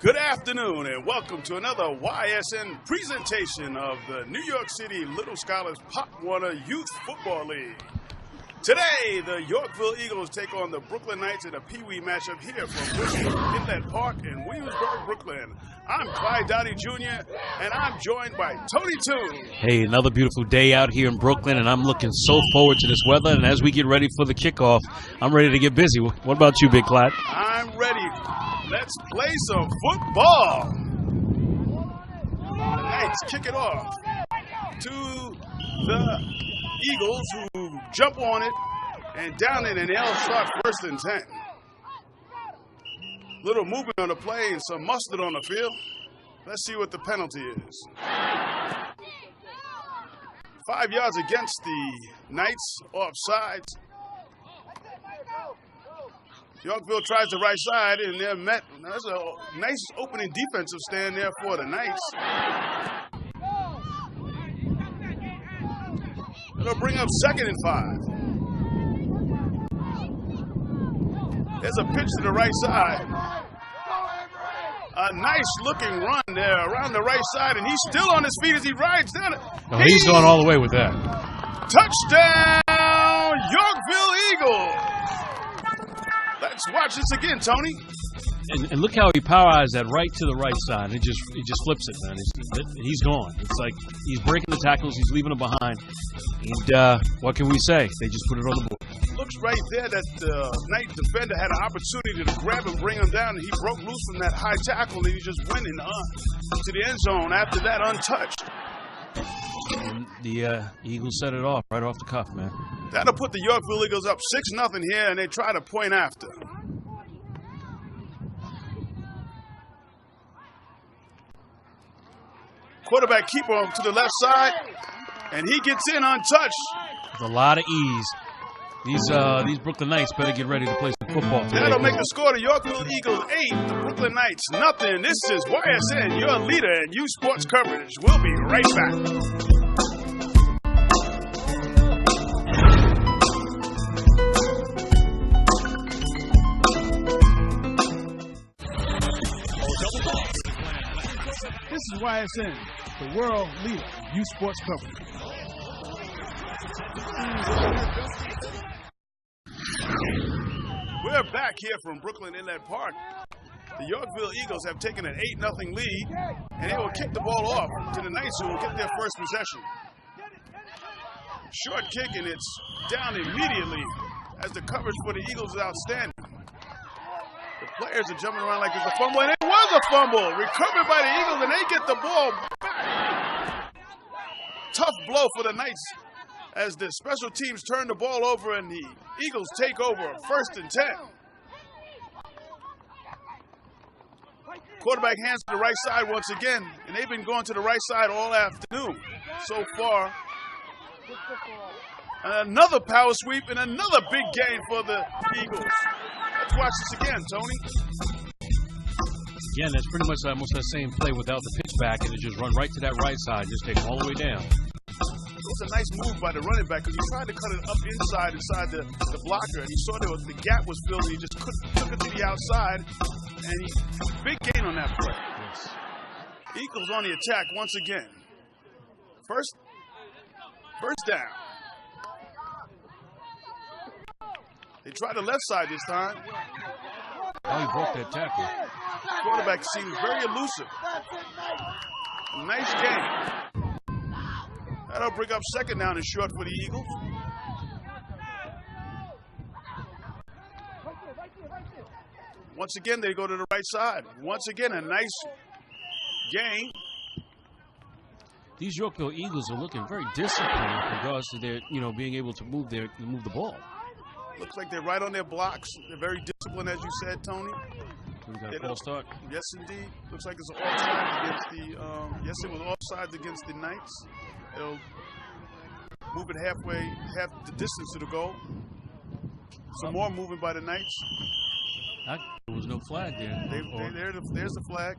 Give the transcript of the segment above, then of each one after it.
Good afternoon and welcome to another YSN presentation of the New York City Little Scholars Pop Warner Youth Football League. Today, the Yorkville Eagles take on the Brooklyn Knights in a Pee-wee matchup here from Brooklyn Inlet Park in Williamsburg, Brooklyn. I'm Clyde Dowdy Jr. and I'm joined by Tony Toon. Hey, another beautiful day out here in Brooklyn, and I'm looking so forward to this weather. And as we get ready for the kickoff, I'm ready to get busy. What about you, Big Clyde? I'm ready. Let's play some football. The Knights kick it off to the Eagles, who jump on it and down it, and they'll start 1st and 10. Little movement on the play and some mustard on the field. Let's see what the penalty is. 5 yards against the Knights, offsides. Yorkville tries the right side, and they're met. That's a nice opening defensive stand there for the Knights. It'll bring up 2nd and 5. There's a pitch to the right side. A nice looking run there around the right side, and he's still on his feet as he rides down it. Oh, he's going all the way with that. Touchdown, Yorkville Eagles. Let's watch this again, Tony. And look how he power-eyes that right to the right side. It just flips it, man. He's gone. It's like he's breaking the tackles. He's leaving them behind. And what can we say? They just put it on the board. Looks right there that the Knight defender had an opportunity to grab him, bring him down, and he broke loose from that high tackle, and he just went to the end zone after that untouched. And the Eagles set it off right off the cuff, man. That'll put the Yorkville Eagles up 6-0 here, and they try to point after. Quarterback keeper to the left side, and he gets in untouched. With a lot of ease. These Brooklyn Knights better get ready to play some football today. That'll make the score: the Yorkville Eagles 8, the Brooklyn Knights nothing. This is YSN, your leader in youth sports coverage. We'll be right back. This is YSN, the world leader in youth sports coverage. We're back here from Brooklyn Inlet Park. The Yorkville Eagles have taken an 8-0 lead, and they will kick the ball off to the Knights, who will get their first possession. Short kick, and it's down immediately as the coverage for the Eagles is outstanding. The players are jumping around like it's a fumble, and it was a fumble. Recovered by the Eagles, and they get the ball back. Tough blow for the Knights as the special teams turn the ball over, and the Eagles take over 1st and 10. Quarterback hands to the right side once again, and they've been going to the right side all afternoon so far. Another power sweep and another big gain for the Eagles. Let's watch this again, Tony. Again, that's pretty much almost that same play without the pitch back, and it just run right to that right side, just take them all the way down. It was a nice move by the running back because he tried to cut it up inside the blocker, and he saw the gap was filled, and he just took it to the outside, and big gain on that play. Yes. Eagles on the attack once again. First down. They tried the left side this time. Oh, he broke that tackle. Quarterback seems very elusive. Nice game. That'll bring up 2nd down and short for the Eagles. Once again, they go to the right side. Once again, a nice gain. These Yorkville Eagles are looking very disciplined in regards to their, being able to move the ball. Looks like they're right on their blocks. They're very disciplined, as you said, Tony. We got a false start. Yes, indeed. Looks like it's an offside against the. Yes, it was offside against the Knights. They'll move it half the distance to the goal. Some more moving by the Knights. There was no flag there. There's the flag.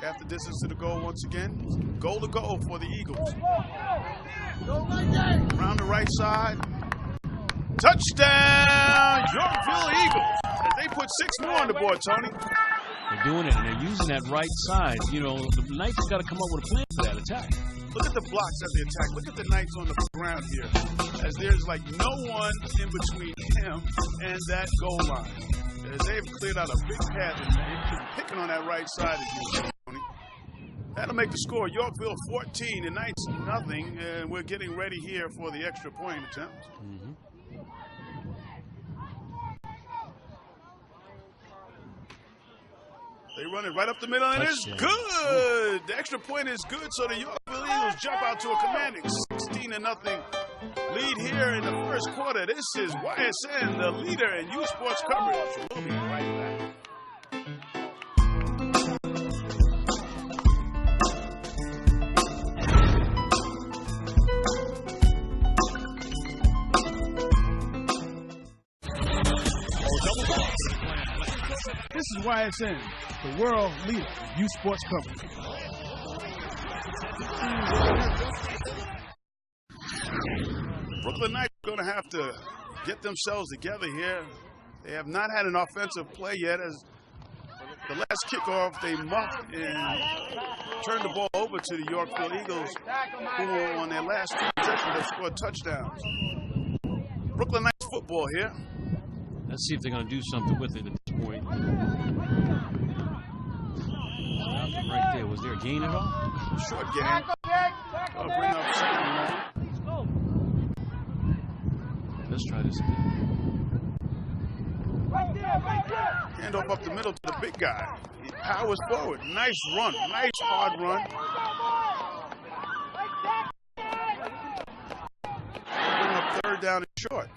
Half the distance to the goal once again. Goal to goal for the Eagles. Around the right side. Touchdown, Yorkville Eagles. As they put 6 more on the board, Tony. They're doing it, and they're using that right side. You know, the Knights have got to come up with a plan for that attack. Look at the blocks as they attack. Look at the Knights on the ground here. As there's like no one in between him and that goal line. As they've cleared out a big path and they're picking on that right side, as you see, Tony. That'll make the score. Yorkville 14, the Knights nothing. And we're getting ready here for the extra point attempt. Mm-hmm. They run it right up the middle, and it's good. The extra point is good, so the Yorkville Eagles jump out to a commanding 16-0 lead here in the first quarter. This is YSN, the leader in youth sports coverage. We'll be right back. This is YSN, the world leader in youth sports coverage. Brooklyn Knights are going to have to get themselves together here. They have not had an offensive play yet, as the last kickoff they muffed and turned the ball over to the Yorkville Eagles, who on their last 2 possessions have scored touchdowns. Brooklyn Knights football here. Let's see if they're going to do something with it at this point. Nothing right there. Was there a gain at all? Short gain. I'll bring up second. Let's try this again. Handoff up the middle to the big guy. He powers forward. Nice run. Nice hard run. Bring up third down and short.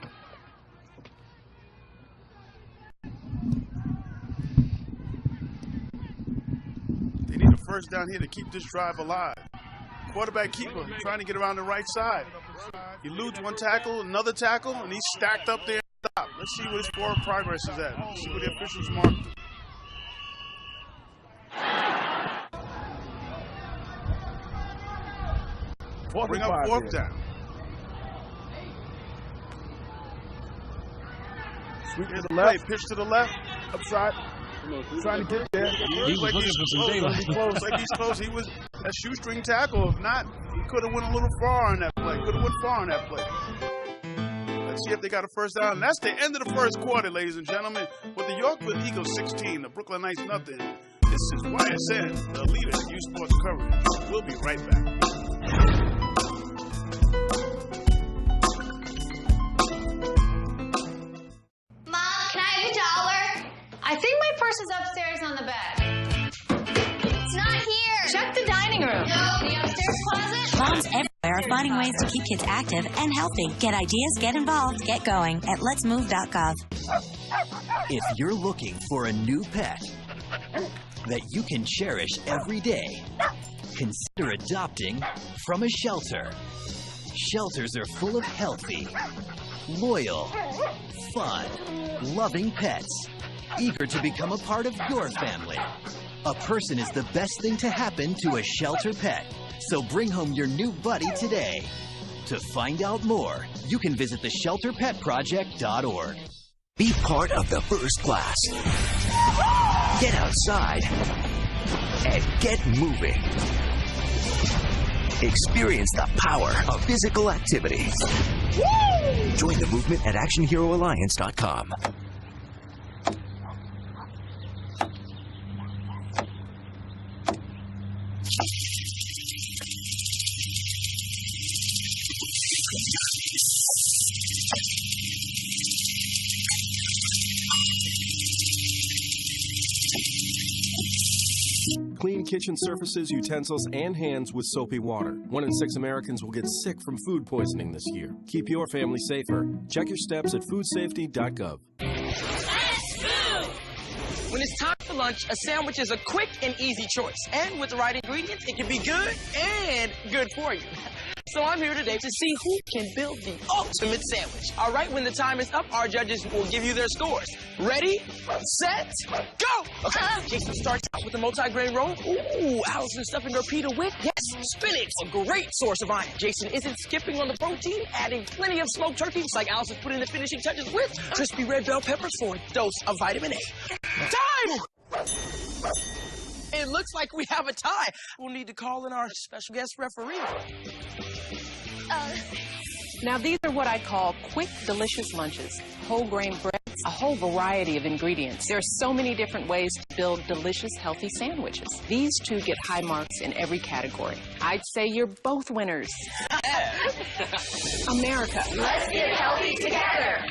They need a first down here to keep this drive alive. Quarterback keeper trying to get around the right side. He eludes one tackle, another tackle, and he's stacked up there. Let's see what his forward progress is at. Let's see what the officials marked. Bring up fourth down. Sweep to the left. Pitch to the left. Upside. Trying to get there. He was looking for some daylight. Like he's close. He was a shoestring tackle. If not, he could have went a little far on that play. Could have went far on that play. Let's see if they got a first down. And that's the end of the first quarter, ladies and gentlemen. With the Yorkville Eagles 16, the Brooklyn Knights nothing. This is YSN, the leader in youth sports coverage. We'll be right back. I think my purse is upstairs on the bed. It's not here. Check the dining room. No. The upstairs closet? Moms everywhere are finding ways to keep kids active and healthy. Get ideas, get involved, get going at letsmove.gov. If you're looking for a new pet that you can cherish every day, consider adopting from a shelter. Shelters are full of healthy, loyal, fun, loving pets, eager to become a part of your family. A person is the best thing to happen to a shelter pet, so bring home your new buddy today. To find out more, you can visit theshelterpetproject.org. Be part of the first class. Get outside and get moving. Experience the power of physical activity. Join the movement at actionheroalliance.com. Clean kitchen surfaces, utensils, and hands with soapy water. 1 in 6 Americans will get sick from food poisoning this year. Keep your family safer. Check your steps at foodsafety.gov. When it's time for lunch, a sandwich is a quick and easy choice. And with the right ingredients, it can be good and good for you. So I'm here today to see who can build the ultimate sandwich. All right, when the time is up, our judges will give you their scores. Ready, set, go! Okay, Jason starts out with a multi-grain roll. Ooh, Allison stuffing her pita with, yes, spinach, a great source of iron. Jason isn't skipping on the protein, adding plenty of smoked turkey, just like Allison's putting the finishing touches with crispy red bell peppers for a dose of vitamin A. Time! It looks like we have a tie. We'll need to call in our special guest referee. Now, these are what I call quick, delicious lunches. Whole grain bread, a whole variety of ingredients. There are so many different ways to build delicious, healthy sandwiches. These two get high marks in every category. I'd say you're both winners. America. Let's get healthy together.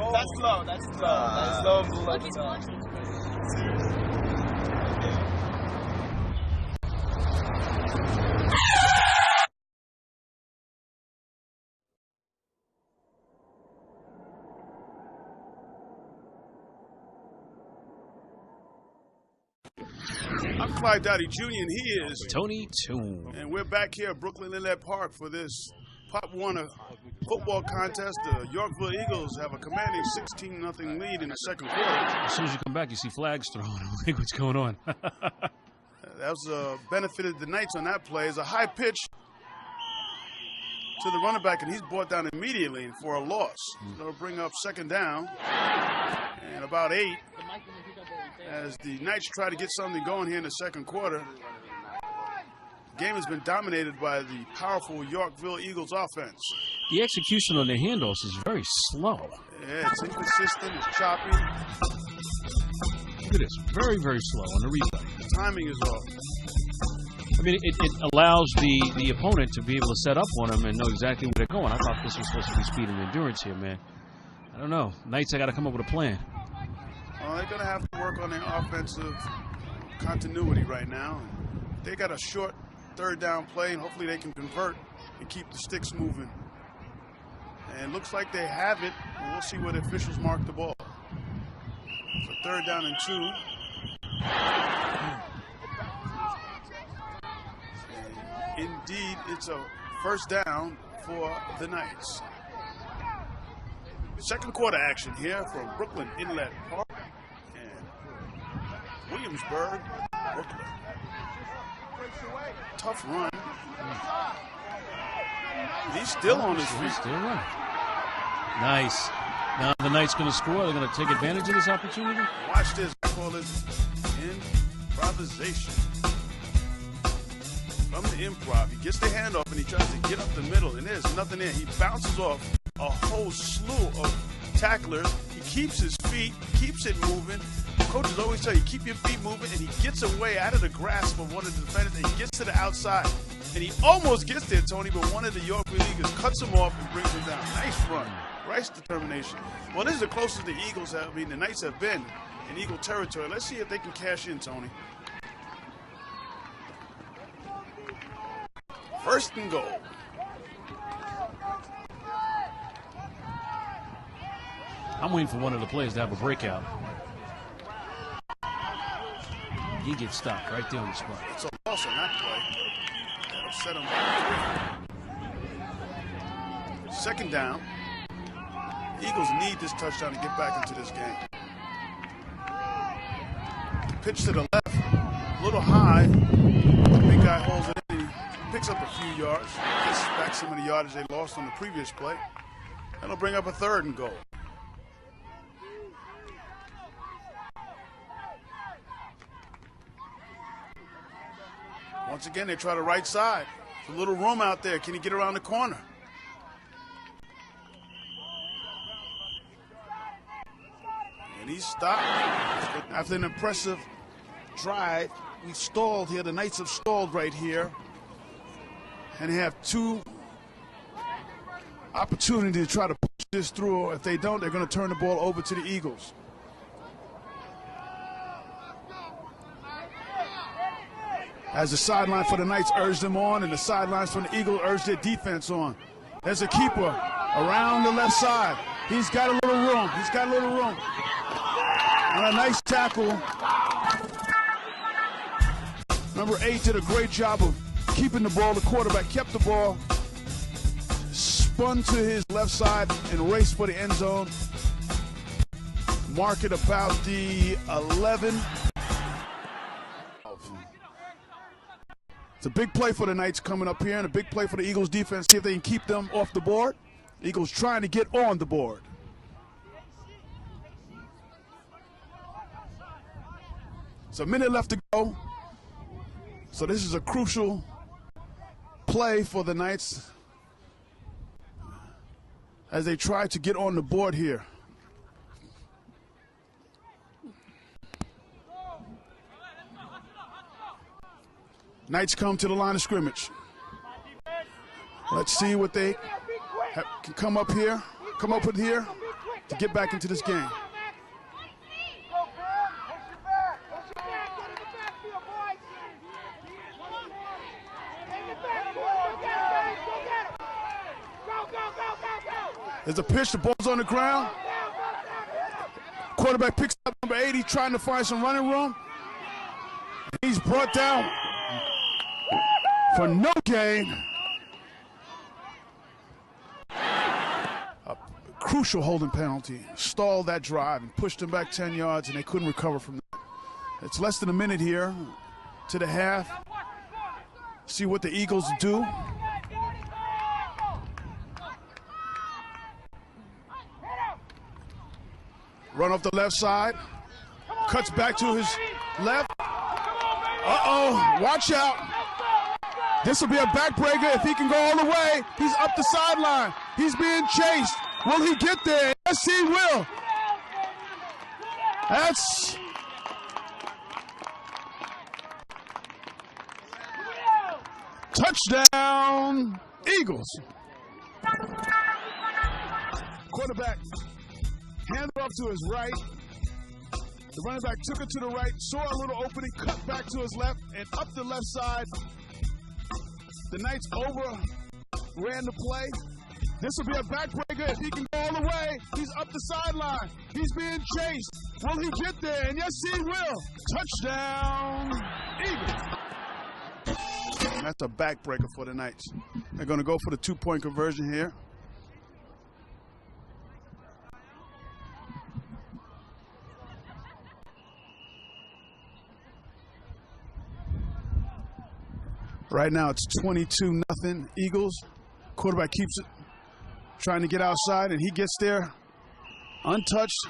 That's slow. That's slow. That's slow. I'm Clyde Dowdy Jr. and he is Tony Toon. And we're back here at Brooklyn Inlet Park for this Pop Warner football contest. The Yorkville Eagles have a commanding 16-0 lead in the second quarter. As soon as you come back, you see flags thrown. I'm like, what's going on? That was benefited the Knights on that play. It's a high pitch to the running back, and he's brought down immediately for a loss. They'll bring up second down and about 8 as the Knights try to get something going here in the second quarter. The game has been dominated by the powerful Yorkville Eagles offense. The execution on the handoffs is very slow. Yeah, it's inconsistent, it's choppy. Look at this, very, very slow on the replay. The timing is off. I mean, it allows the opponent to be able to set up on them and know exactly where they're going. I thought this was supposed to be speed and endurance here, man. I don't know. Knights, I got to come up with a plan. Well, they're going to have to work on their offensive continuity right now. They got a short third down play, and hopefully they can convert and keep the sticks moving. And it looks like they have it. We'll see where the officials mark the ball. So third down and 2. And indeed, it's a first down for the Knights. Second quarter action here from Brooklyn Inlet Park and Williamsburg, Brooklyn. Tough run. He's still on his feet. Still running. Nice. Now the Knights going to score. They're going to take advantage of this opportunity. Watch this. I call it improvisation. From the improv, he gets the handoff and he tries to get up the middle, and there's nothing there. He bounces off a whole slew of tacklers. He keeps his feet, keeps it moving. Coaches always tell you, keep your feet moving, and he gets away out of the grasp of one of the defenders, and he gets to the outside. And he almost gets there, Tony, but one of the Yorkville Eagles cuts him off and brings him down. Nice run. Nice determination. Well, this is the closest the Eagles have, the Knights have been in Eagle territory. Let's see if they can cash in, Tony. First and goal. I'm waiting for one of the players to have a breakout. He gets stopped right there on the spot. It's a loss on that play. That'll set him back. Second down. Eagles need this touchdown to get back into this game. Pitch to the left, a little high. The big guy holds it in. He picks up a few yards. Gets back some of the yardage they lost on the previous play. That'll bring up a third and goal. Once again, they try the right side. There's a little room out there. Can he get around the corner? And he's stopped. After an impressive drive, we stalled here. The Knights have stalled right here. And they have 2 opportunities to try to push this through. If they don't, they're going to turn the ball over to the Eagles. As the sideline for the Knights urged them on, and the sidelines from the Eagles urged their defense on. There's a keeper around the left side. He's got a little room. He's got a little room. And a nice tackle. Number 8 did a great job of keeping the ball. The quarterback kept the ball, spun to his left side, and raced for the end zone. Mark it about the 11. It's a big play for the Knights coming up here, and a big play for the Eagles defense. See if they can keep them off the board. Eagles trying to get on the board. It's a minute left to go. So this is a crucial play for the Knights as they try to get on the board here. Knights come to the line of scrimmage. Let's see what they can come up with here to get back into this game. There's a pitch, the ball's on the ground. Quarterback picks up number 80, trying to find some running room. He's brought down for no gain. A crucial holding penalty. Stalled that drive and pushed him back 10 yards, and they couldn't recover from that. It's less than a minute here to the half. See what the Eagles do. Run off the left side. Cuts back to his left. Uh-oh, watch out. This will be a backbreaker if he can go all the way. He's up the sideline. He's being chased. Will he get there? Yes, he will. That's... touchdown, Eagles. Quarterback handed off to his right. The running back took it to the right, saw a little opening, cut back to his left, and up the left side. The Knights overran the play. This will be a backbreaker if he can go all the way. He's up the sideline. He's being chased. Will he get there? And yes, he will. Touchdown, Eagles. And that's a backbreaker for the Knights. They're going to go for the 2-point conversion here. Right now it's 22-0 Eagles. Quarterback keeps it, trying to get outside, and he gets there untouched.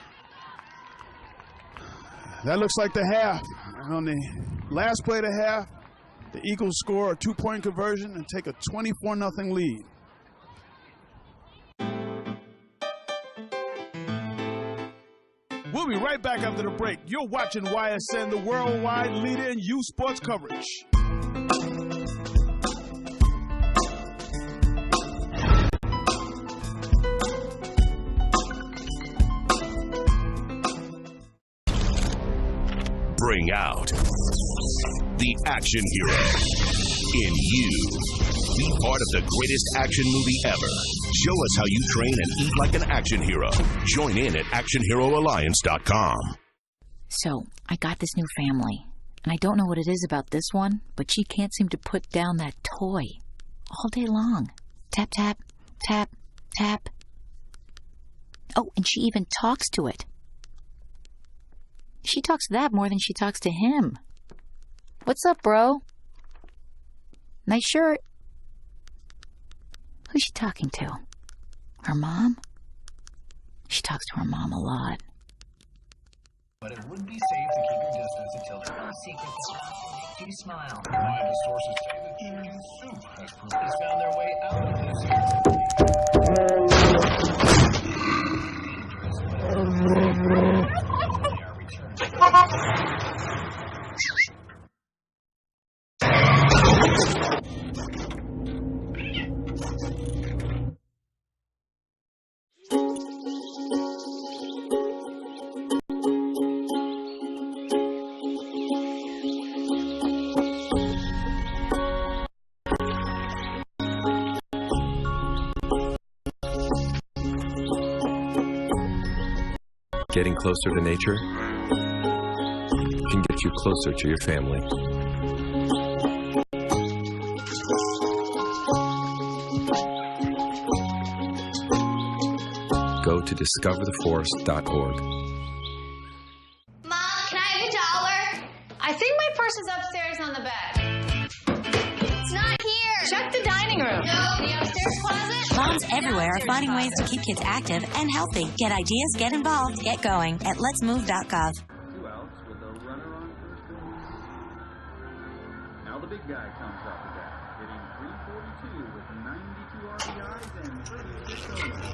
That looks like the half. And on the last play of the half, the Eagles score a 2-point conversion and take a 24-0 lead. We'll be right back after the break. You're watching YSN, the worldwide leader in youth sports coverage. Bring out the action hero in you. Be part of the greatest action movie ever. Show us how you train and eat like an action hero. Join in at actionheroalliance.com. So, I got this new family, and I don't know what it is about this one, but she can't seem to put down that toy all day long. Tap, tap, tap, tap. Oh, and she even talks to it. She talks to that more than she talks to him. What's up, bro? Nice shirt. Who's she talking to? Her mom? She talks to her mom a lot. But it would be safe to keep your distance until the secret. Do you smile? Reliable sources say that chicken soup has found their way out of this Getting closer to nature can get you closer to your family. Go to discovertheforest.org. Mom, can I have $1? I think my purse is upstairs on the bed. It's not here. Check the dining room. No, the upstairs closet. Moms everywhere are finding ways to keep kids active and healthy. Get ideas, get involved, get going at letsmove.gov. 2 outs with a runner on first and now the big guy comes off the bat, hitting .342 with 92 RBIs and 36 homers.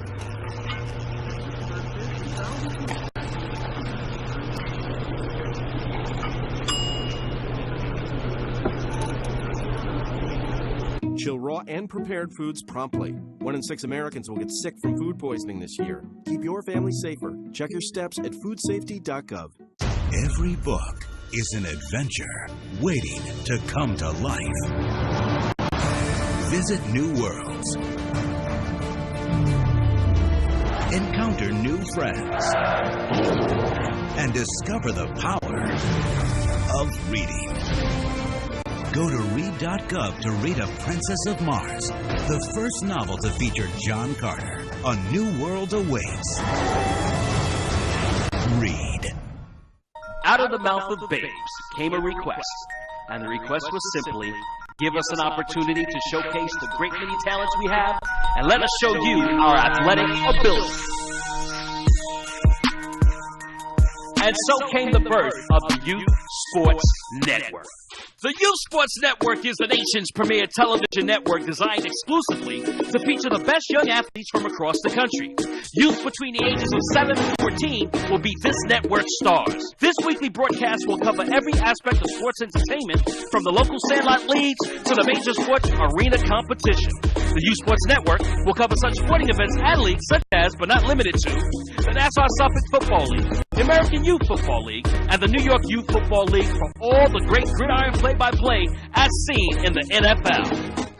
Chill raw and prepared foods promptly. 1 in 6 Americans will get sick from food poisoning this year. Keep your family safer. Check your steps at foodsafety.gov. Every book is an adventure waiting to come to life. Visit new worlds. Encounter new friends. And discover the power of reading. Go to read.gov to read A Princess of Mars, the first novel to feature John Carter. A new world awaits. Read. Out of the mouth of babes came a request, and the request was simply, give us an opportunity to showcase the great many talents we have, and let us show you our athletic ability. And so came the birth of the Youth Sports Network. The Youth Sports Network is the nation's premier television network designed exclusively to feature the best young athletes from across the country. Youth between the ages of 7 and 14 will be this network's stars. This weekly broadcast will cover every aspect of sports entertainment, from the local sandlot leagues to the major sports arena competition. The Youth Sports Network will cover such sporting events and leagues such as, but not limited to, the Nassau Suffolk Football League, the American Youth Football League, and the New York Youth Football League for all the great gridiron play-by-play as seen in the NFL.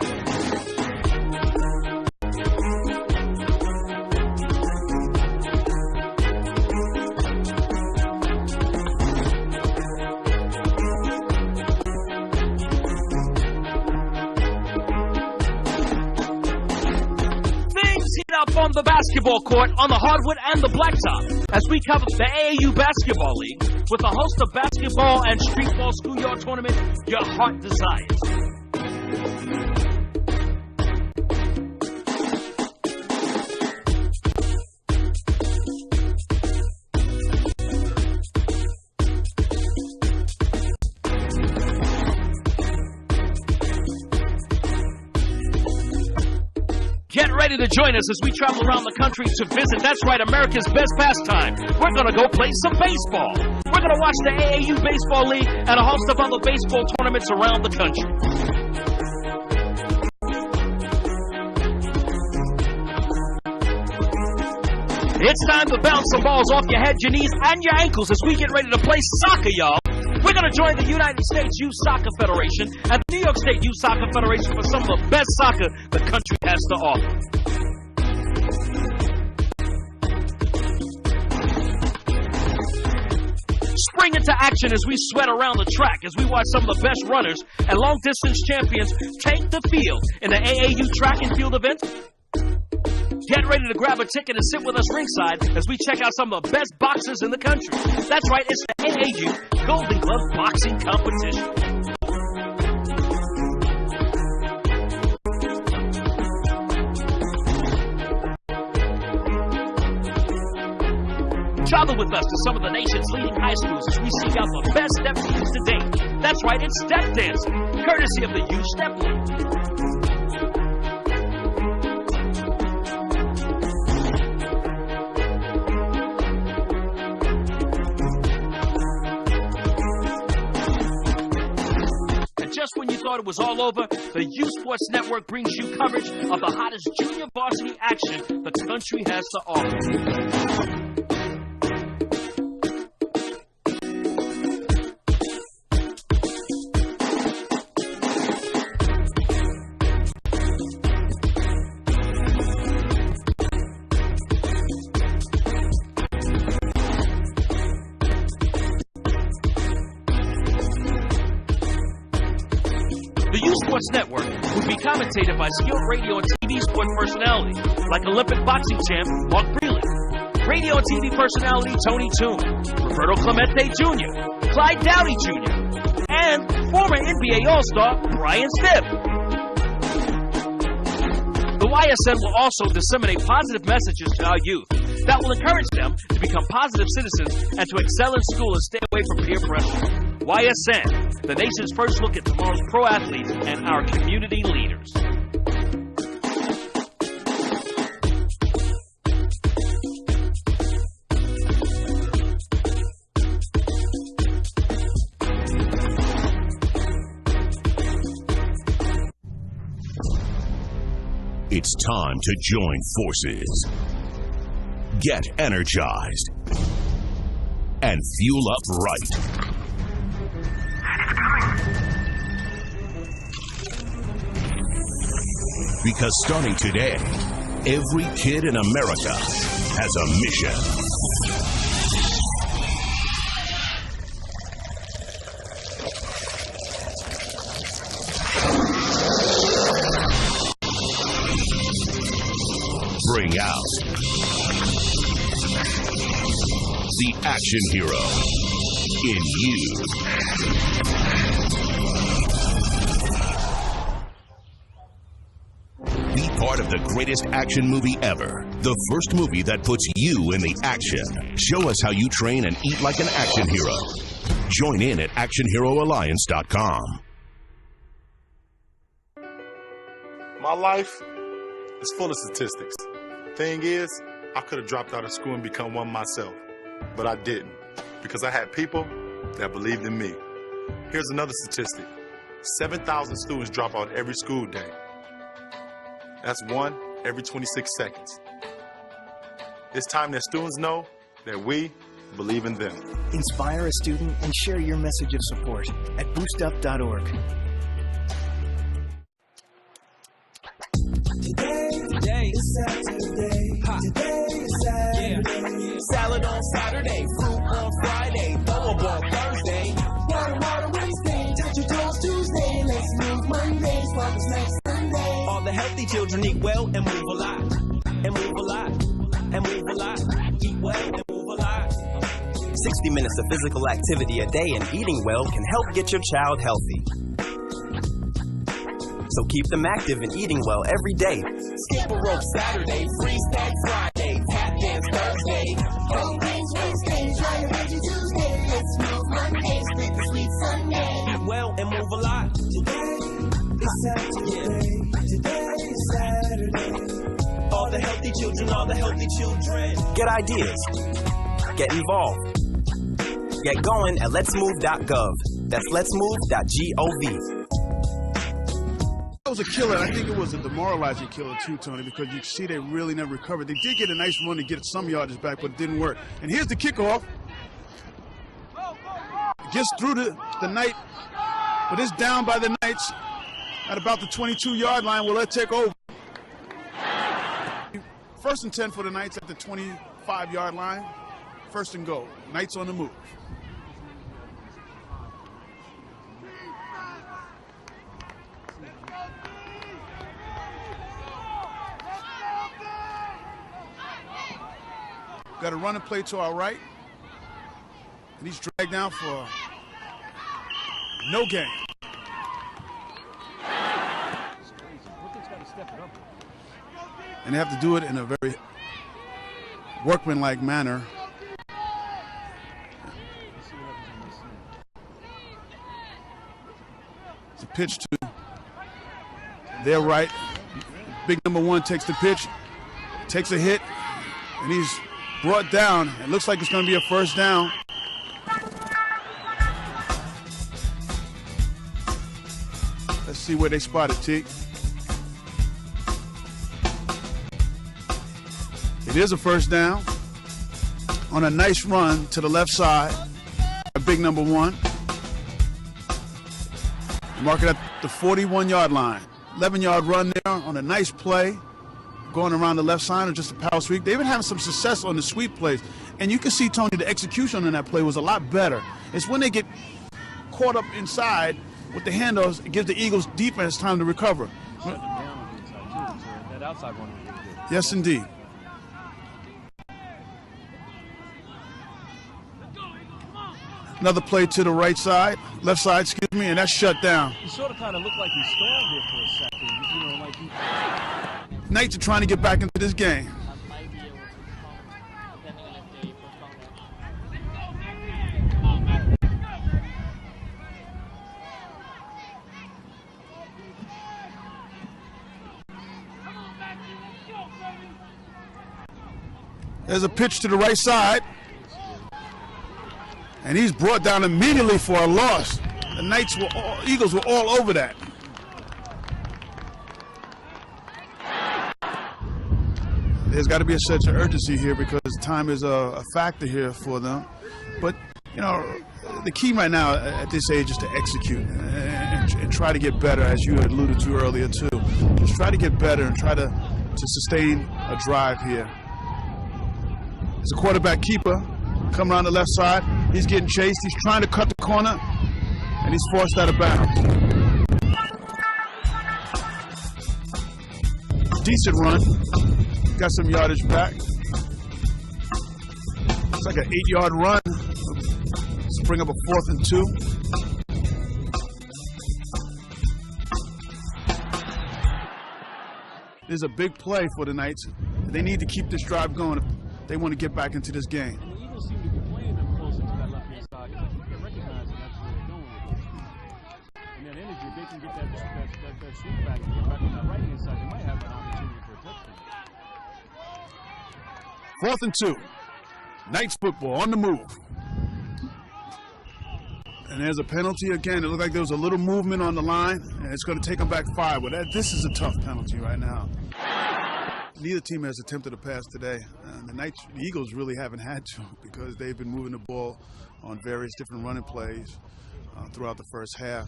Up on the basketball court, on the hardwood and the blacktop, as we cover the AAU Basketball League with a host of basketball and streetball schoolyard tournament your heart desires. Get ready to join us as we travel around the country to visit, that's right, America's best pastime. We're going to go play some baseball. We're going to watch the AAU Baseball League and a host of other baseball tournaments around the country. It's time to bounce some balls off your head, your knees, and your ankles as we get ready to play soccer, y'all. We're going to join the United States Youth Soccer Federation and the New York State Youth Soccer Federation for some of the best soccer the country has to offer. Spring into action as we sweat around the track, as we watch some of the best runners and long-distance champions take the field in the AAU track and field event. Get ready to grab a ticket and sit with us ringside as we check out some of the best boxers in the country. That's right, it's the AAU Golden Glove Boxing Competition. Travel with us to some of the nation's leading high schools as we seek out the best step teams to date. That's right, it's step dancing, courtesy of the Youth Step League. Just when you thought it was all over, the Youth Sports Network brings you coverage of the hottest junior varsity action the country has to offer. Youth Sports Network would be commentated by skilled radio and TV sports personalities like Olympic boxing champ Mark Brealey, radio and TV personality Tony Toon, Roberto Clemente Jr., Clyde Dowdy Jr., and former NBA All-Star Brian Stiff. The YSN will also disseminate positive messages to our youth that will encourage them to become positive citizens and to excel in school and stay away from peer pressure. YSN, the nation's first look at tomorrow's pro athletes and our community leaders. It's time to join forces. Get energized. And fuel up right. Because starting today, every kid in America has a mission. Bring out the action hero in you. Be part of the greatest action movie ever. The first movie that puts you in the action. Show us how you train and eat like an action hero. Join in at actionheroalliance.com. My life is full of statistics. Thing is, I could have dropped out of school and become one myself, but I didn't because I had people that believed in me. Here's another statistic. 7,000 students drop out every school day. That's one every 26 seconds. It's time that students know that we believe in them. Inspire a student and share your message of support at boostup.org. Today is Saturday. Today is Saturday. Salad on Saturday, fruit on Friday, throw on Thursday. Water Wednesday, touch your toes Tuesday. Let's move Monday, swap us next Sunday. All the healthy children eat well and move a lot. And move a lot. And move a lot. Eat well and move a lot. 60 minutes of physical activity a day and eating well can help get your child healthy. So keep them active and eating well every day. Skip a rope Saturday, freestyle Friday, tap dance Thursday. Whole grains Wednesday, try your veggie Tuesday. Let's move Monday, split the sweet Sunday. Eat well and move a lot. Today is Saturday. Today is Saturday. All the healthy children, all the healthy children. Get ideas. Get involved. Get going at letsmove.gov. That's letsmove.gov. That was a killer. I think it was a demoralizing killer too, Tony, because you see they really never recovered. They did get a nice run to get some yardage back, but it didn't work. And here's the kickoff. Gets through the Knight, but it's down by the Knights at about the 22-yard line. Will it take over? First and 10 for the Knights at the 25-yard line. First and goal. Knights on the move. Got a run and play to our right. And he's dragged down for no gain. And they have to do it in a very workmanlike manner. It's a pitch to their right. Big number one takes the pitch, takes a hit, and he's brought down. It looks like it's going to be a first down. Let's see where they spotted, T. It is a first down on a nice run to the left side. A big number one. Mark it at the 41-yard line. 11-yard run there on a nice play. Going around the left side or just a power sweep. They've been having some success on the sweep plays. And you can see, Tony, the execution on that play was a lot better. It's when they get caught up inside with the handoffs, it gives the Eagles defense time to recover. That outside one was really good. Yes, indeed. Another play to the right side, left side, excuse me, and that's shut down. He sort of kind of looked like he stalled there for a second. You know, like he... Knights are trying to get back into this game. There's a pitch to the right side. And he's brought down immediately for a loss. The Eagles were all over that. There's got to be a sense of urgency here because time is a factor here for them. But, you know, the key right now at this age is to execute and try to get better, as you had alluded to earlier, too. Just try to get better and try to sustain a drive here. There's a quarterback keeper coming around the left side. He's getting chased. He's trying to cut the corner, and he's forced out of bounds. Decent run. Got some yardage back. It's like an 8-yard run. Let's bring up a 4th and 2. This is a big play for the Knights. They need to keep this drive going if they want to get back into this game. And the Eagles seem to be playing them closer to that left-hand side because I think they're recognizing that's where they're going with it. And that energy, if they can get that sweep back and get back on that right-hand side, they might have an opportunity for a touchdown. 4th and 2. Knights football on the move. And there's a penalty again. It looked like there was a little movement on the line, and it's going to take them back 5. But this is a tough penalty right now. Neither team has attempted a pass today. The Eagles really haven't had to because they've been moving the ball on various different running plays throughout the first half.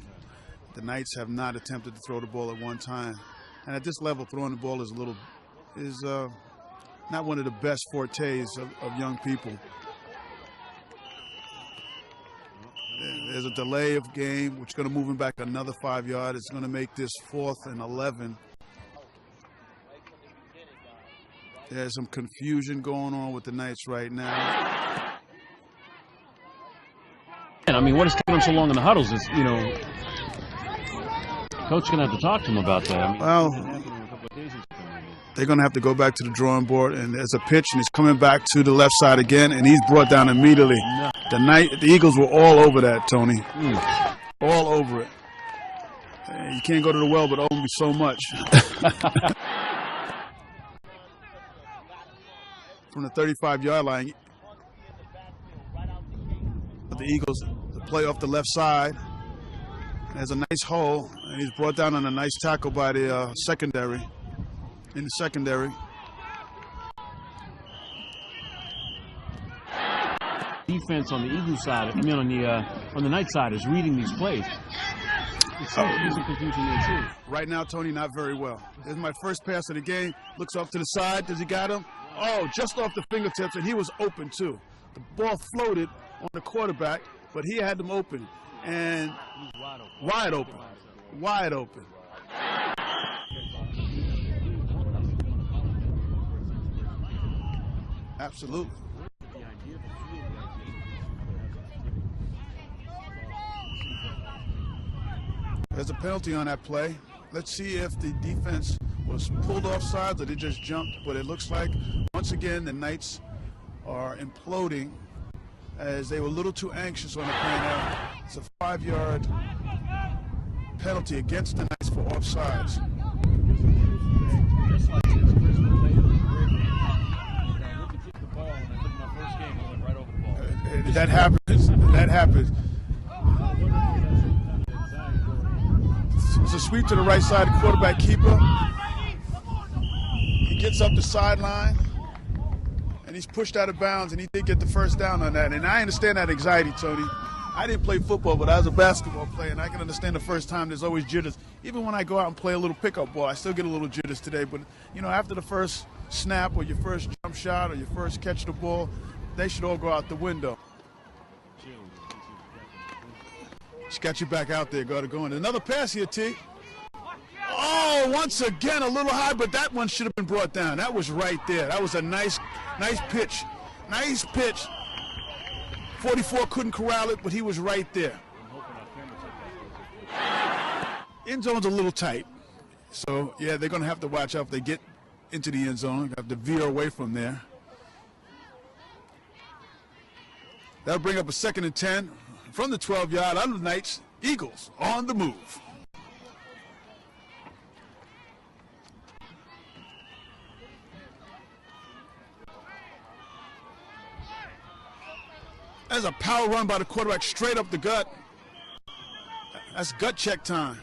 The Knights have not attempted to throw the ball at one time. And at this level, throwing the ball is not one of the best fortes of young people. There's a delay of game, which is going to move him back another 5 yards. It's going to make this 4th and 11. There's some confusion going on with the Knights right now. And I mean, what is taking them so long in the huddles is, you know, coach going to have to talk to them about that. I mean, well, they're going to have to go back to the drawing board, and there's a pitch, and he's coming back to the left side again, and he's brought down immediately. The Eagles were all over that, Tony. All over it. You can't go to the well, but only so much. From the 35-yard line, the Eagles play off the left side. There's a nice hole, and he's brought down on a nice tackle by the secondary. In the secondary. Defense on the Eagles side, I mean on the Knight side, is reading these plays. It's some confusion there too. Right now, Tony, not very well. This is my first pass of the game. Looks off to the side. Does he got him? Oh, just off the fingertips, and he was open too. The ball floated on the quarterback, but he had them open. And wide open. Wide open. Absolutely. There's a penalty on that play. Let's see if the defense was pulled off sides or they just jumped. But it looks like, once again, the Knights are imploding as they were a little too anxious on the play now. It's a 5-yard penalty against the Knights for offsides. That happens. That happens. It's a sweep to the right side, quarterback keeper. He gets up the sideline, and he's pushed out of bounds, and he did get the first down on that. And I understand that anxiety, Tony. I didn't play football, but I was a basketball player, and I can understand the first time there's always jitters. Even when I go out and play a little pickup ball, I still get a little jitters today. But, you know, after the first snap or your first jump shot or your first catch the ball, they should all go out the window. She got you back out there. Got to go in. Another pass here, T. Oh, once again, a little high, but that one should have been brought down. That was right there. That was a nice pitch. Nice pitch. 44 couldn't corral it, but he was right there. End zone's a little tight. So, yeah, they're going to have to watch out if they get into the end zone. Have to veer away from there. That'll bring up a 2nd and 10 from the 12-yard out of the Knights. Eagles on the move. There's a power run by the quarterback straight up the gut. That's gut check time.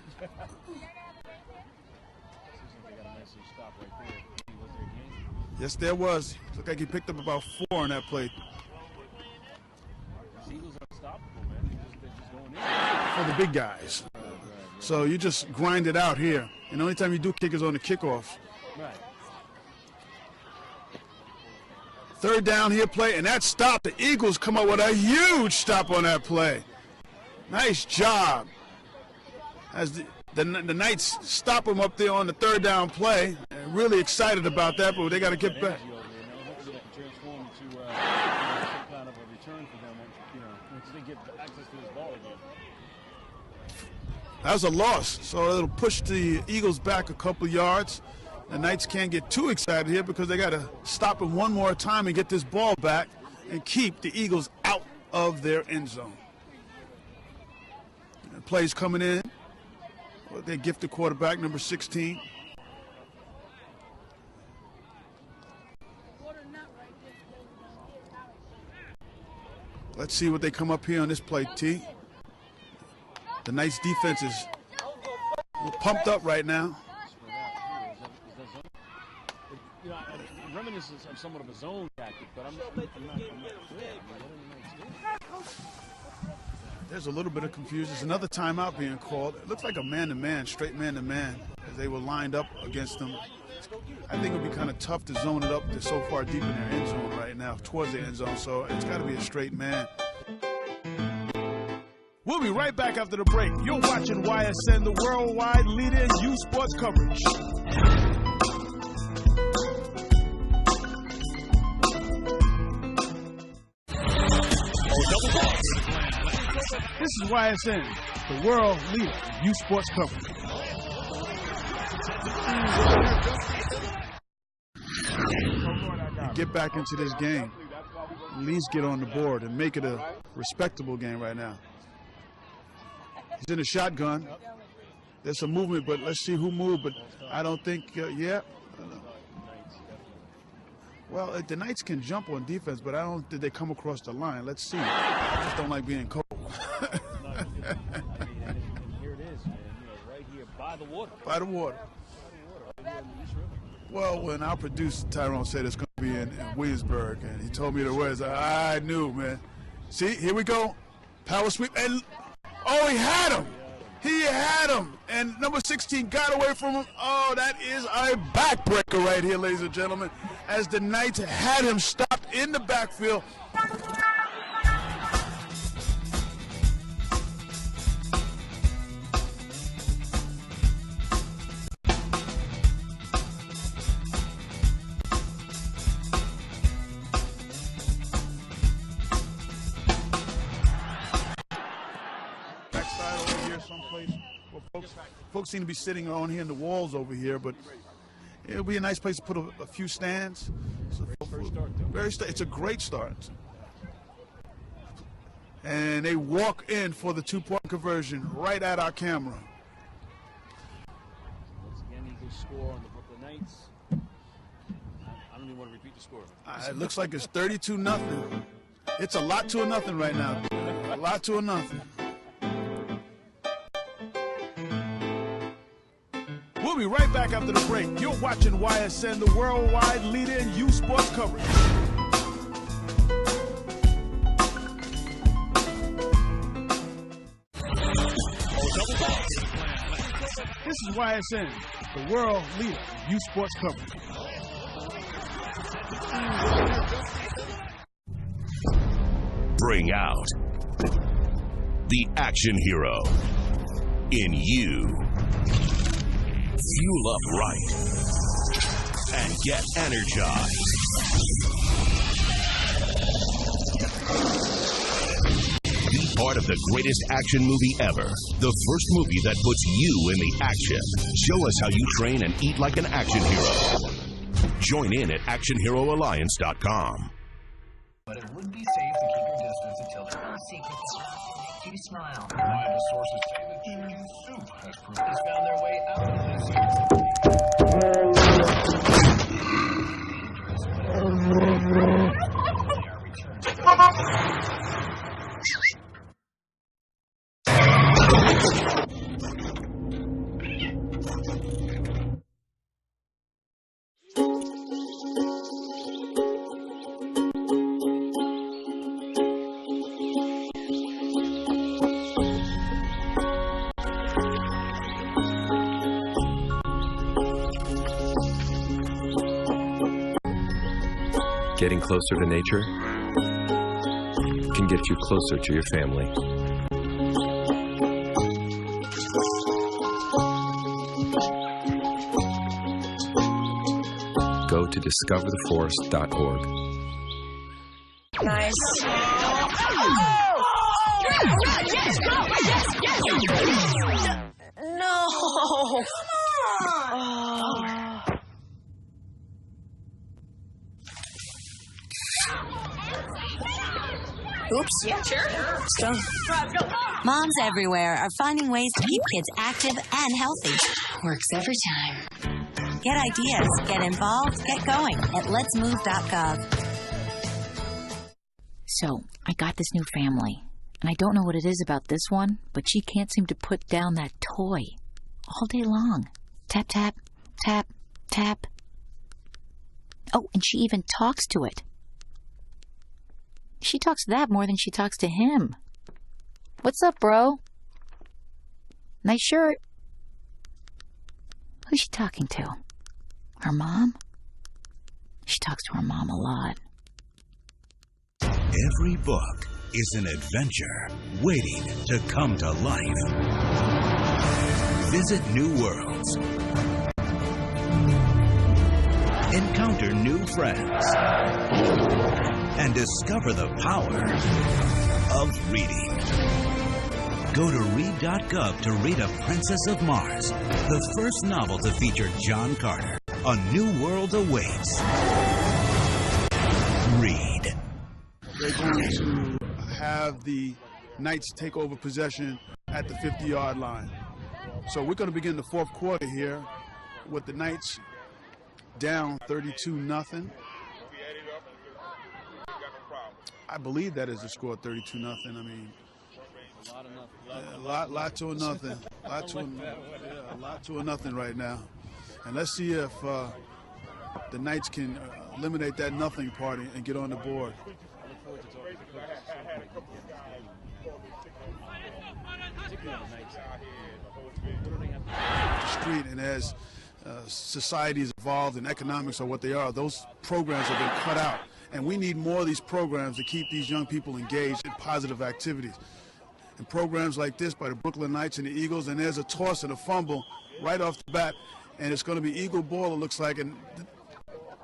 Yes, there was. Looked like he picked up about 4 on that play. For the big guys. So you just grind it out here. And the only time you do kick is on the kickoff. Right. 3rd down here play, and that stop. The Eagles come up with a huge stop on that play. Nice job. As the Knights stop them up there on the 3rd down play. Really excited about that, but they got to get back. That was a loss, so it'll push the Eagles back a couple yards. The Knights can't get too excited here because they got to stop them one more time and get this ball back and keep the Eagles out of their end zone. And plays coming in. Well, they gift the quarterback, number 16. Let's see what they come up here on this play, T. The Knights defense is pumped up right now. You know, reminiscence of somewhat of a zone tactic, but I'm not clear. There's a little bit of confusion. There's another timeout being called. It looks like a man-to-man, straight man-to-man, as they were lined up against them. I think it would be kind of tough to zone it up. They're so far deep in their end zone right now, towards the end zone, so it's got to be a straight man. We'll be right back after the break. You're watching YSN, the worldwide leader in youth sports coverage. This is YSN, the world leader in youth sports coverage. Get back into this game. At least get on the board and make it a respectable game right now. He's in a shotgun. There's some movement, but let's see who moved. But I don't think, yeah. Well, the Knights can jump on defense, but I don't think they come across the line. Let's see. I just don't like being cold. And here it is, man. You know, right here by the water. By the water. Well, when our producer Tyrone said it's going to be in Williamsburg, and he told me the words, I knew, man. See, here we go. Power sweep, and oh, he had him. He had him, and number 16 got away from him. Oh, that is a backbreaker right here, ladies and gentlemen, as the Knights had him stopped in the backfield. Folks seem to be sitting on here in the walls over here, but it'll be a nice place to put a few stands. So it's a great start. And they walk in for the 2-point conversion right at our camera. Once again, Eagles score on the Brooklyn Knights. I don't even want to repeat the score. It looks like it's 32-0. It's a lot to a nothing right now. A lot to a nothing. We'll be right back after the break. You're watching YSN, the worldwide leader in youth sports coverage. This is YSN, the world leader in youth sports coverage. Bring out the action hero in you. Fuel up right and get energized. Be part of the greatest action movie ever. The first movie that puts you in the action. Show us how you train and eat like an action hero. Join in at actionheroalliance.com. But it would be safe to keep your distance until the whole secret keep smile. Reliable sources say that chicken soup has proven has found their way out of this Getting closer to nature can get you closer to your family. Go to discovertheforest.org. Nice. No. Oops. Yeah, sure. Moms everywhere are finding ways to keep kids active and healthy. Works every time. Get ideas, get involved, get going at letsmove.gov. So, I got this new family, and I don't know what it is about this one, but she can't seem to put down that toy all day long. Tap, tap, tap, tap. Oh, and she even talks to it. She talks to that more than she talks to him. What's up, bro? Nice shirt. Who's she talking to? Her mom? She talks to her mom a lot. Every book is an adventure waiting to come to life. Visit new worlds. Encounter new friends. And discover the power of reading. Go to read.gov to read A Princess of Mars, the first novel to feature John Carter. A new world awaits. Read. They're going to have the Knights take over possession at the 50-yard line. So we're going to begin the fourth quarter here with the Knights down 32-0. I believe that is the score, 32-0. I mean, a lot to a nothing. A lot to a nothing right now. And let's see if the Knights can eliminate that nothing party and get on the board. Street, and as societies evolved and economics are what they are, those programs have been cut out. And we need more of these programs to keep these young people engaged in positive activities. And programs like this by the Brooklyn Knights and the Eagles, and there's a toss and a fumble right off the bat, and it's going to be Eagle ball, it looks like. And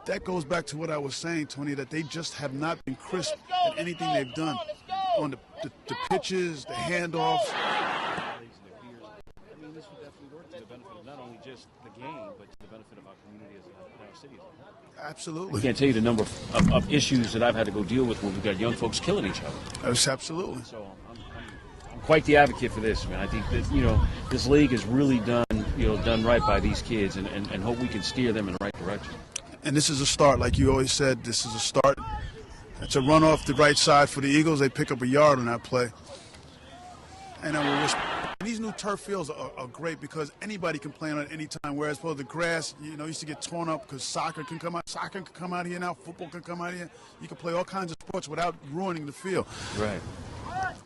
that goes back to what I was saying, Tony, that they just have not been crisp in anything they've done on the pitches, the handoffs. I mean, this would definitely work to the benefit of not only just the game, but to the benefit of our community as our city. Absolutely. I can't tell you the number of issues that I've had to go deal with when we've got young folks killing each other. Yes, absolutely. So I'm quite the advocate for this, man. I think that, this league has really done right by these kids, and hope we can steer them in the right direction. And this is a start, like you always said, this is a start. It's a run off the right side for the Eagles. They pick up a yard on that play. And these new turf fields are great because anybody can play on it anytime, whereas the grass, used to get torn up because soccer can come out here now, football can come out here. You can play all kinds of sports without ruining the field. Right.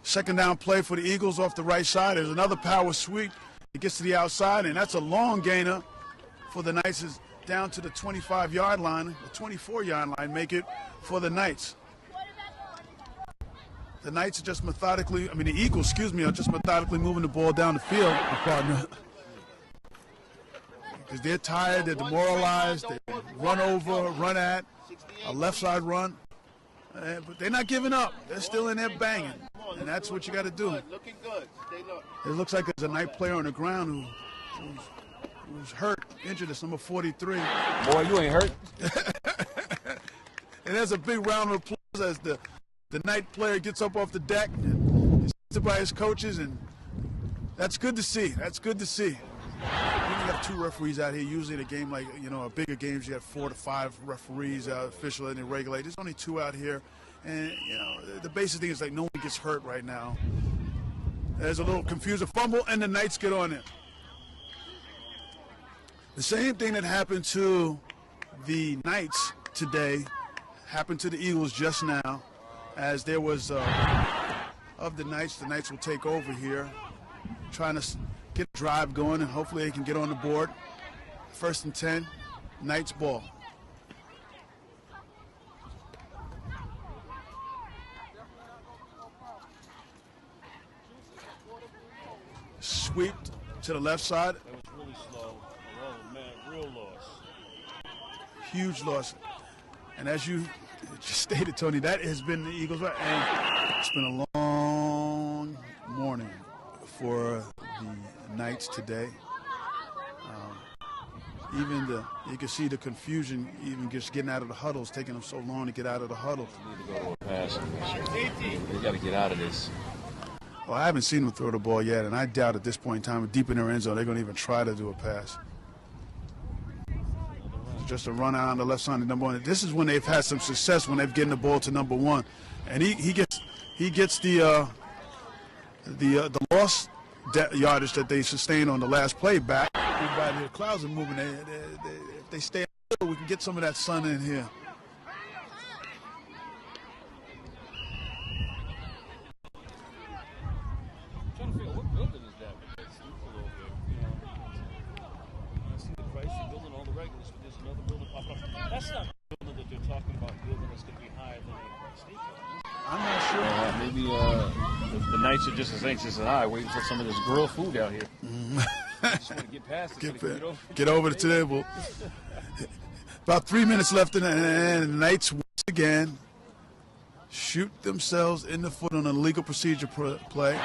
Second down play for the Eagles off the right side. There's another power sweep. It gets to the outside, and that's a long gainer for the Knights. Is down to the 25-yard line, the 24-yard line, make it for the Knights. the Knights are just methodically, I mean the Eagles, excuse me, are just methodically moving the ball down the field, my partner. Because they're tired, they're demoralized, they run over, run at, a left side run. But they're not giving up. They're still in there banging. And that's what you got to do. Looking good. Stay low. It looks like there's a Knight player on the ground who's hurt, injured. It's number 43. Boy, you ain't hurt. And there's a big round of applause as the Knight player gets up off the deck and he's assisted by his coaches, and that's good to see. That's good to see. You have 2 referees out here. Usually in a game like, a bigger games, you have 4 to 5 referees, official and regulate. There's only 2 out here. And, the basic thing is like no one gets hurt right now. There's a little confusion, fumble, and the Knights get on it. The same thing that happened to the Knights today happened to the Eagles just now, as there was of the Knights will take over here, trying to get a drive going, and hopefully they can get on the board. 1st and 10, Knights ball. Sweep to the left side. That was really slow. Oh, man, real loss. Huge loss. And as you just stated, Tony, that has been the Eagles. And it's been a long morning for the Knights today. You can see the confusion, even just getting out of the huddles, taking them so long to get out of the huddle. Need to go to a pass. They got to get out of this. Well, I haven't seen them throw the ball yet, and I doubt at this point in time, deep in their end zone, they're going to even try to do a pass. Just a run out on the left side of number 1. This is when they've had some success, when they've getting the ball to number 1, and he gets the lost yardage that they sustained on the last play back. Everybody, the clouds are moving. If they stay, we can get some of that sun in here. I'm trying to figure out what building is that with that steeple over there. I see the Chrysler building, all the regulars, but there's another building pop up. That's not the building that they're talking about, building that's going to be higher than a state building. I'm not sure. Maybe the Knights are just as anxious as I, waiting for some of this grilled food out here. Just want to get past it. Get over the table. About 3 minutes left in and the Knights once again shoot themselves in the foot on a legal procedure play.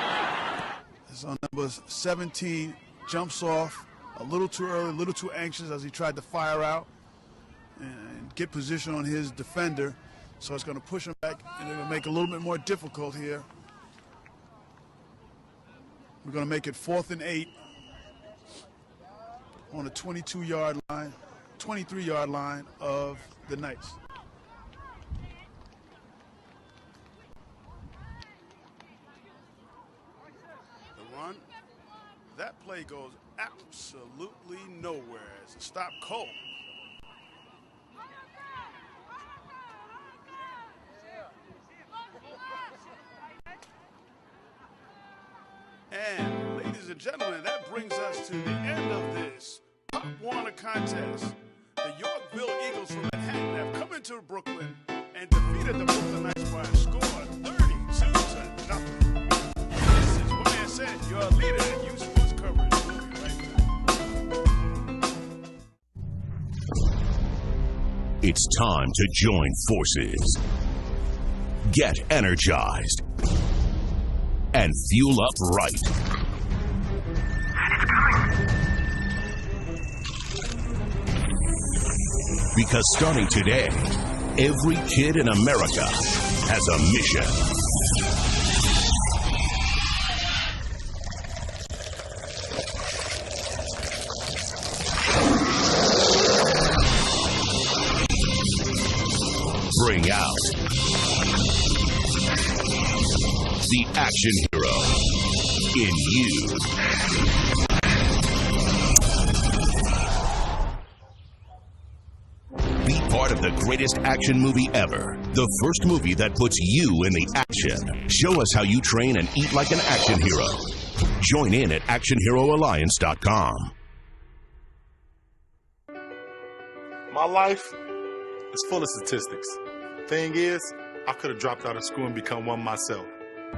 It's on number 17, jumps off a little too early, a little too anxious as he tried to fire out and get position on his defender. So it's going to push him back, and it'll make it a little bit more difficult here. We're going to make it 4th and 8 on the 22-yard line, 23-yard line of the Knights. The run, that play goes absolutely nowhere. It's a stop Cole. And ladies and gentlemen, that brings us to the end of this Pop Warner contest. The Yorkville Eagles from Manhattan have come into Brooklyn and defeated the Brooklyn Knights by a score of 32-0. This is YSN, your leader in youth sports coverage. We'll be right back. It's time to join forces. Get energized. And fuel up right. Because starting today, every kid in America has a mission. Bring out the action hero in you. Be part of the greatest action movie ever. The first movie that puts you in the action. Show us how you train and eat like an action hero. Join in at actionheroalliance.com. My life is full of statistics. Thing is, I could have dropped out of school and become one myself,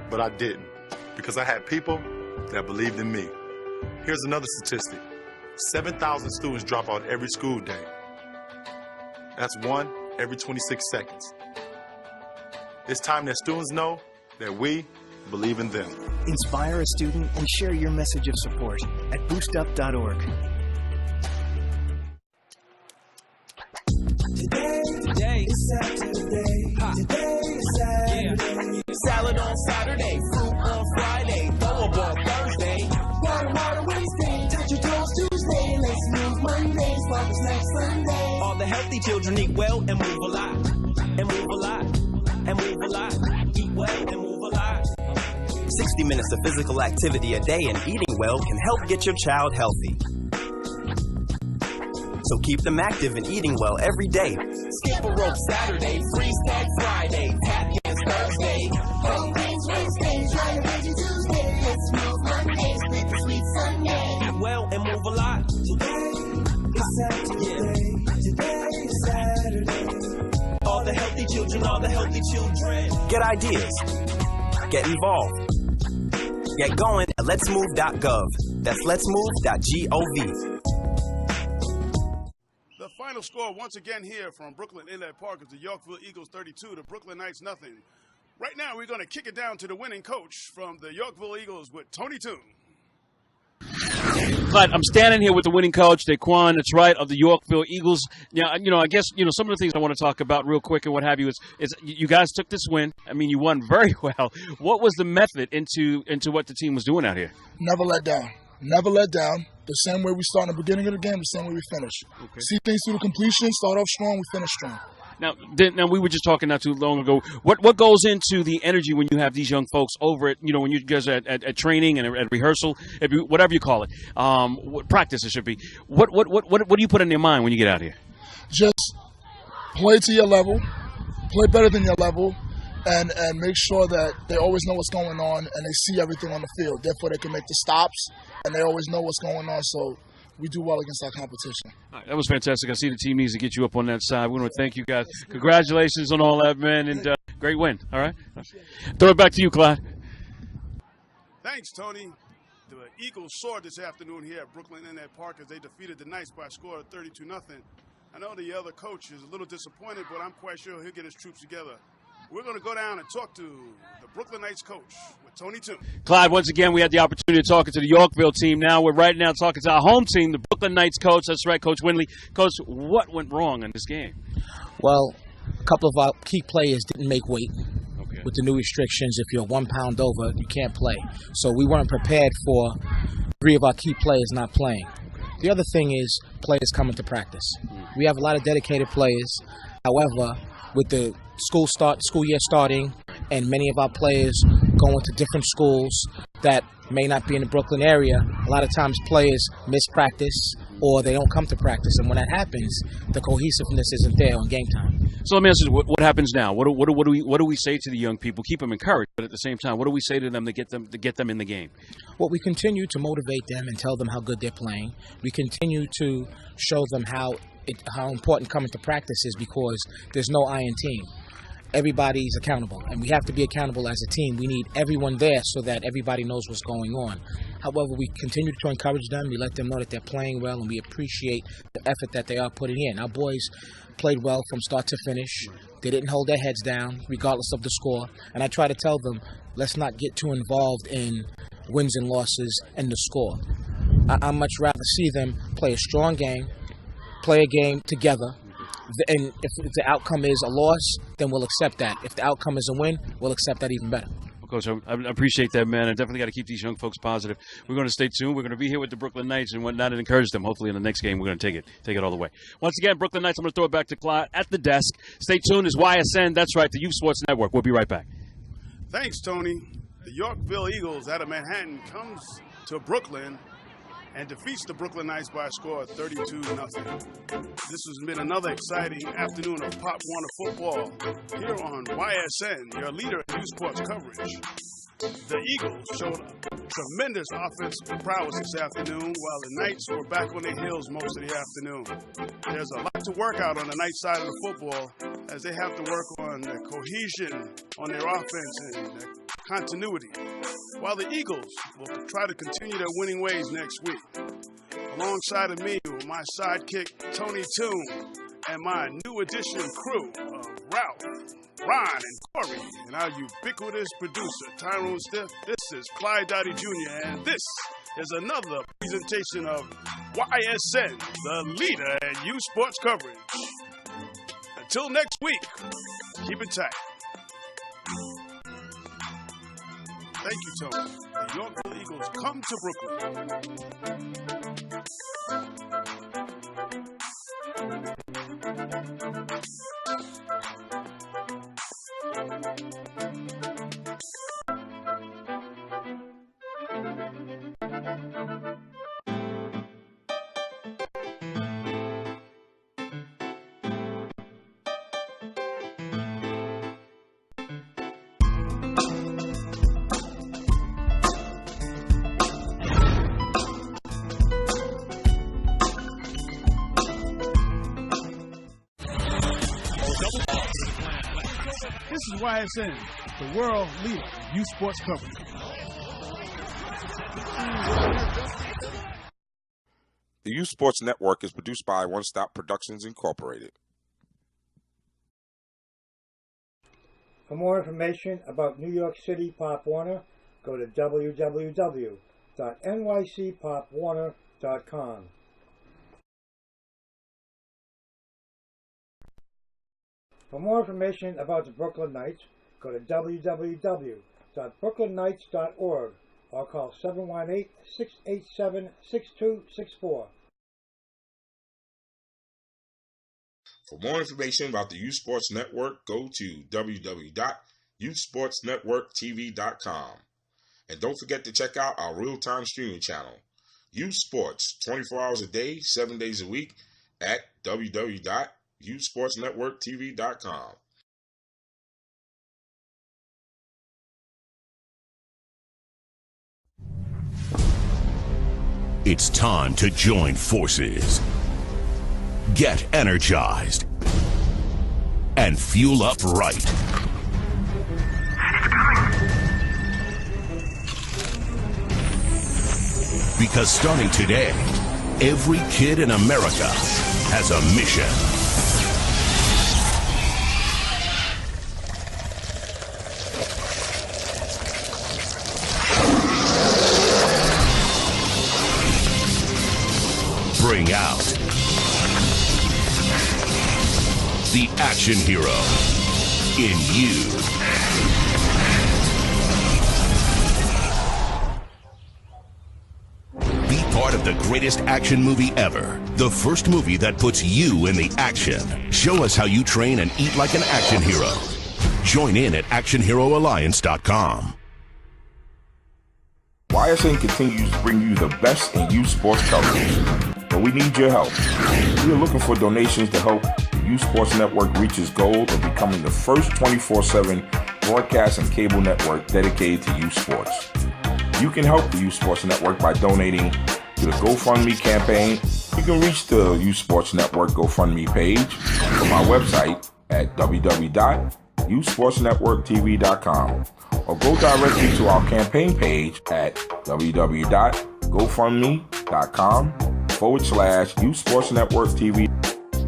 but I didn't because I had people that believed in me. Here's another statistic. 7,000 students drop out every school day. That's one every 26 seconds. It's time that students know that we believe in them. Inspire a student and share your message of support at boostup.org. Today is Saturday. Today is Saturday. Yeah. Salad on Saturday, fruit on Friday, throw a ball Thursday. Water Wednesday, touch your toes Tuesday. Let's move Monday, swap snacks Sunday. All the healthy children eat well and move a lot. And move a lot. And move a lot. Eat well and move a lot. 60 minutes of physical activity a day and eating well can help get your child healthy. So keep them active and eating well every day. Skip a rope Saturday, freeze tag Friday, tap dance Thursday. Whole grains Wednesday, try a veggie Tuesday. Let's move Monday, split the sweet Sunday. Eat well and move a lot. Today is Saturday. Today is Saturday. All the healthy children, all the healthy children. Get ideas. Get involved. Get going at letsmove.gov. That's letsmove.gov. The final score once again here from Brooklyn Inlet Park is the Yorkville Eagles 32, the Brooklyn Knights nothing. Right now we're going to kick it down to the winning coach from the Yorkville Eagles with Tony Toon. But I'm standing here with the winning coach, Daquan, that's right, of the Yorkville Eagles. Yeah, I guess, some of the things I want to talk about real quick and what have you is you guys took this win. I mean, you won very well. What was the method into what the team was doing out here? Never let down. Never let down. The same way we start in the beginning of the game, the same way we finish. Okay. See things through the completion, start off strong, we finish strong. Now we were just talking not too long ago. What goes into the energy when you have these young folks over at, when you guys are at training and at rehearsal, whatever you call it, practice it should be. What do you put in your mind when you get out here? Just play to your level, play better than your level, and make sure that they always know what's going on and they see everything on the field. Therefore, they can make the stops, and they always know what's going on. So we do well against our competition. All right, that was fantastic. I see the team needs to get you up on that side. We want to thank you guys. Congratulations on all that, man, and great win. All right? Throw it back to you, Clyde. Thanks, Tony. The Eagles soared this afternoon here at Brooklyn Inlet Park as they defeated the Knights by a score of 32-0. I know the other coach is a little disappointed, but I'm quite sure he'll get his troops together. We're going to go down and talk to the Brooklyn Knights coach with Tony Toon. Clyde, once again, we had the opportunity to talk to the Yorkville team. Now we're right now talking to our home team, the Brooklyn Knights coach. That's right, Coach Winley. Coach, what went wrong in this game? Well, a couple of our key players didn't make weight. Okay. With the new restrictions, if you're 1 pound over, you can't play. So we weren't prepared for 3 of our key players not playing. The other thing is players coming to practice. We have a lot of dedicated players. However, with the school year starting and many of our players going to different schools that may not be in the Brooklyn area, a lot of times players miss practice or they don't come to practice. And when that happens, the cohesiveness isn't there on game time. So let me ask you, what happens now? What do we say to the young people? Keep them encouraged, but at the same time, what do we say to them to get them in the game? Well, we continue to motivate them and tell them how good they're playing. We continue to show them how important coming to practice is because there's no iron team. Everybody's accountable, and we have to be accountable as a team. We need everyone there so that everybody knows what's going on. However, we continue to encourage them. We let them know that they're playing well, and we appreciate the effort that they are putting in. Our boys played well from start to finish. They didn't hold their heads down, regardless of the score. And I try to tell them, let's not get too involved in wins and losses and the score. I'd much rather see them play a strong game, play a game together. And if the outcome is a loss, then we'll accept that. If the outcome is a win, we'll accept that even better. Coach, I appreciate that, man. I definitely got to keep these young folks positive. We're going to stay tuned. We're going to be here with the Brooklyn Knights and whatnot and encourage them. Hopefully in the next game, we're going to take it all the way. Once again, Brooklyn Knights, I'm going to throw it back to Clyde at the desk. Stay tuned. It's YSN. That's right, the Youth Sports Network. We'll be right back. Thanks, Tony. The Yorkville Eagles out of Manhattan comes to Brooklyn and defeats the Brooklyn Knights by a score of 32-0. This has been another exciting afternoon of Pop Warner football here on YSN, your leader in youth sports coverage. The Eagles showed tremendous offensive prowess this afternoon, while the Knights were back on their heels most of the afternoon. There's a lot to work out on the Knights side of the football as they have to work on the cohesion on their offense and the continuity, while the Eagles will try to continue their winning ways next week. Alongside of me with my sidekick, Tony Toon, and my new addition crew of Ralph, Ron, and Corey, and our ubiquitous producer, Tyrone Stiff. This is Clyde Dottie Jr., and this is another presentation of YSN, the leader in youth sports coverage. Until next week, keep it tight. Thank you, Tony. The Yorkville Eagles come to This is YSN, the world leader in youth sports coverage. The Youth Sports Network is produced by One Stop Productions Incorporated. For more information about New York City Pop Warner, go to www.nycpopwarner.com. For more information about the Brooklyn Knights, go to www.brooklynKnights.org or call 718-687-6264. For more information about the Youth Sports Network, go to www.youthsportsnetworktv.com. And don't forget to check out our real-time streaming channel, Youth Sports, 24 hours a day, 7 days a week, at www.youthsportsnetworktv.com. It's time to join forces. Get energized and fuel up right. Because starting today, every kid in America has a mission. Bring out the action hero in you. Be part of the greatest action movie ever. The first movie that puts you in the action. Show us how you train and eat like an action hero. Join in at actionheroalliance.com. YSN continues to bring you the best in youth sports coverage, but we need your help. We are looking for donations to help the Youth Sports Network reach its goal of becoming the first 24/7 broadcast and cable network dedicated to youth sports. You can help the Youth Sports Network by donating to the GoFundMe campaign. You can reach the Youth Sports Network GoFundMe page from our website at www.youthsportsnetworktv.com or go directly to our campaign page at www.gofundme.com/Youth Sports Network TV.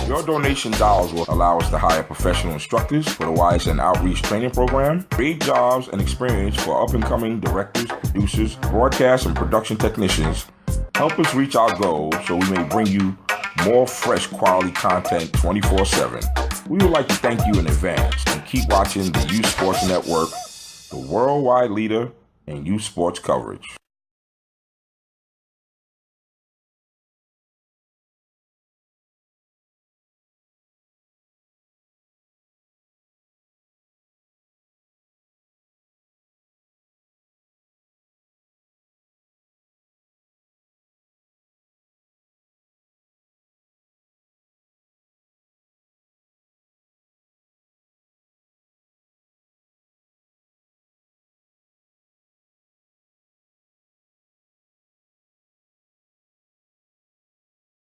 Your donation dollars will allow us to hire professional instructors for the YSN Outreach Training Program, create jobs and experience for up-and-coming directors, producers, broadcast and production technicians. Help us reach our goals so we may bring you more fresh quality content 24/7. We would like to thank you in advance and keep watching the Youth Sports Network, the worldwide leader in youth sports coverage.